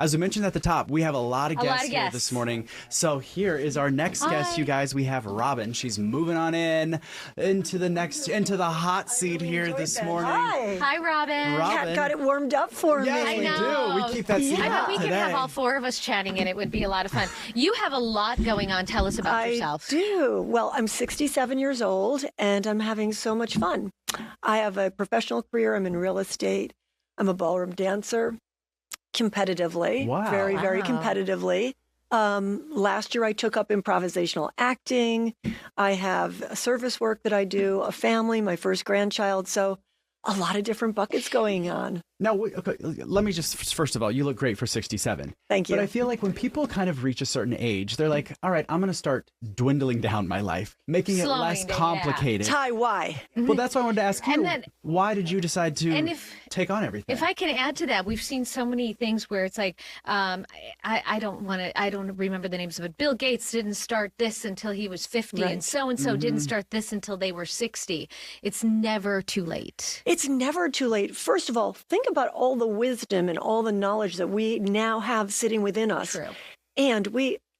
As we mentioned at the top, we have a lot of guests here guests this morning. So here is our next guest, you guys. We have Robin. She's moving on into the hot seat here this morning. Hi, Robin. Robin. Got it warmed up for Yes, me. we do. We keep that seat I hot bet we today. could have all four of us chatting, and it would be a lot of fun. You have a lot going on. Tell us about yourself. I do. Well, I'm 67 years old, and I'm having so much fun. I have a professional career. I'm in real estate. I'm a ballroom dancer, competitively. Wow. Very, very competitively. Last year, I took up improvisational acting. I have service work that I do, a family, my first grandchild. So a lot of different buckets going on. Now, okay, let me just, first of all, you look great for 67. Thank you. But I feel like when people kind of reach a certain age, they're like, all right, I'm going to start dwindling down my life, making it less complicated. Ty, why? Well, that's why I wanted to ask you, And then- why did you decide to take on everything? If I can add to that, we've seen so many things where it's like, I don't remember the names of it. Bill Gates didn't start this until he was 50, Right. and so didn't start this until they were 60. It's never too late. It's never too late. First of all, think about all the wisdom and all the knowledge that we now have sitting within us. True. And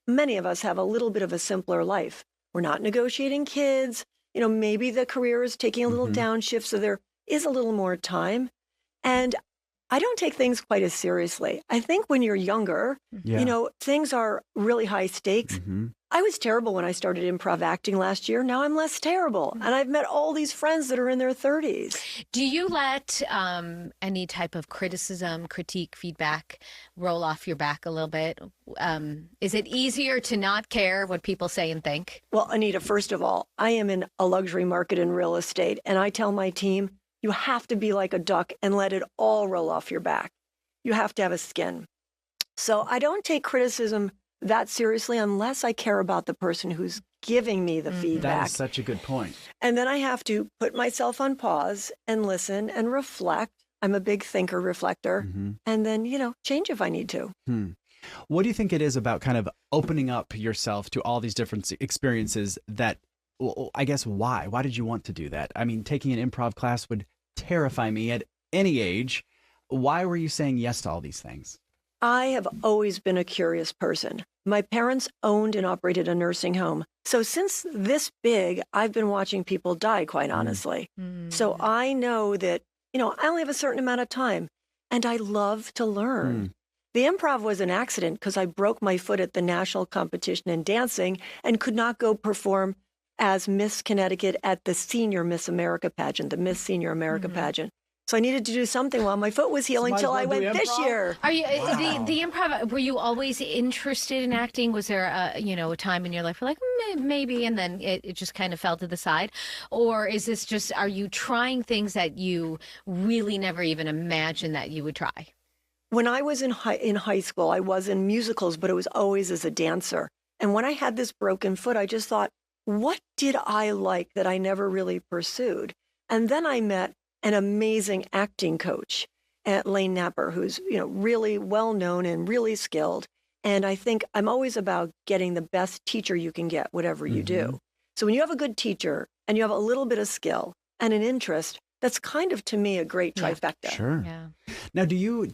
many of us have a little bit of a simpler life. We're not negotiating kids. Maybe the career is taking a little downshift, so there is a little more time. And I don't take things quite as seriously. I think when you're younger, things are really high stakes. I was terrible when I started improv acting last year. Now I'm less terrible. And I've met all these friends that are in their 30s. Do you let any type of criticism, critique, feedback roll off your back a little bit? Is it easier to not care what people say and think? Well, Anita, first of all, I am in a luxury market in real estate. And I tell my team, you have to be like a duck and let it all roll off your back. You have to have a skin. So I don't take criticism that seriously unless I care about the person who's giving me the feedback. That is such a good point. And then I have to put myself on pause and listen and reflect. I'm a big thinker, reflector, and then, change if I need to. What do you think it is about kind of opening up yourself to all these different experiences that, well, I guess, why? Why did you want to do that? I mean, taking an improv class would terrify me at any age. Why were you saying yes to all these things? I have always been a curious person. My parents owned and operated a nursing home. So since this big, I've been watching people die, quite honestly. So I know that, I only have a certain amount of time, and I love to learn. The improv was an accident because I broke my foot at the national competition in dancing and could not go perform as Miss Connecticut at the Senior Miss America pageant, the Miss Senior America pageant. So I needed to do something while my foot was healing till I went this year. Are you the improv? Were you always interested in acting? Was there a time in your life where like maybe, and then it just kind of fell to the side, or is this just? Are you trying things that you really never even imagined that you would try? When I was in high school, I was in musicals, but it was always as a dancer. And when I had this broken foot, I just thought, what did I like that I never really pursued? And then I met an amazing acting coach at Lane Napper, who's, really well known and really skilled. And I think I'm always about getting the best teacher you can get, whatever you do. So when you have a good teacher and you have a little bit of skill and an interest, that's kind of, to me, a great trifecta. Sure. Yeah. Now, do you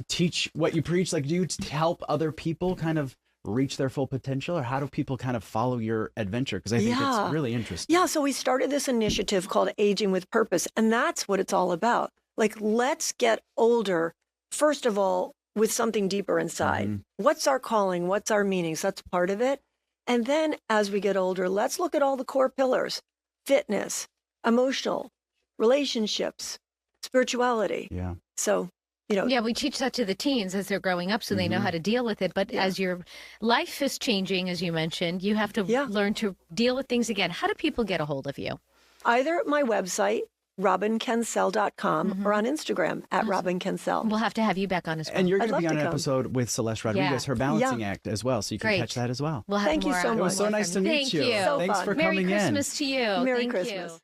teach what you preach? Like, do you help other people kind of reach their full potential, or how do people kind of follow your adventure? Because I think it's really interesting. Yeah, so we started this initiative called Aging with Purpose, and that's what it's all about. Like, let's get older, first of all, with something deeper inside. What's our calling? What's our meanings? That's part of it. And then as we get older, let's look at all the core pillars: fitness, emotional, relationships, spirituality. Yeah. So, Yeah, we teach that to the teens as they're growing up so they know how to deal with it. But as your life is changing, as you mentioned, you have to learn to deal with things again. How do people get a hold of you? Either at my website, robinkencel.com, or on Instagram at robinkencel. We'll have to have you back on as well. And you're going I'd to be love on to an come. episode with Celeste Rodriguez, her balancing act as well. So you can Great. catch that as well. We'll have Thank you more so on It was so more nice to from you. meet Thank you. you. So Thanks fun. for Merry coming in. Christmas to you. Merry Thank Christmas. you.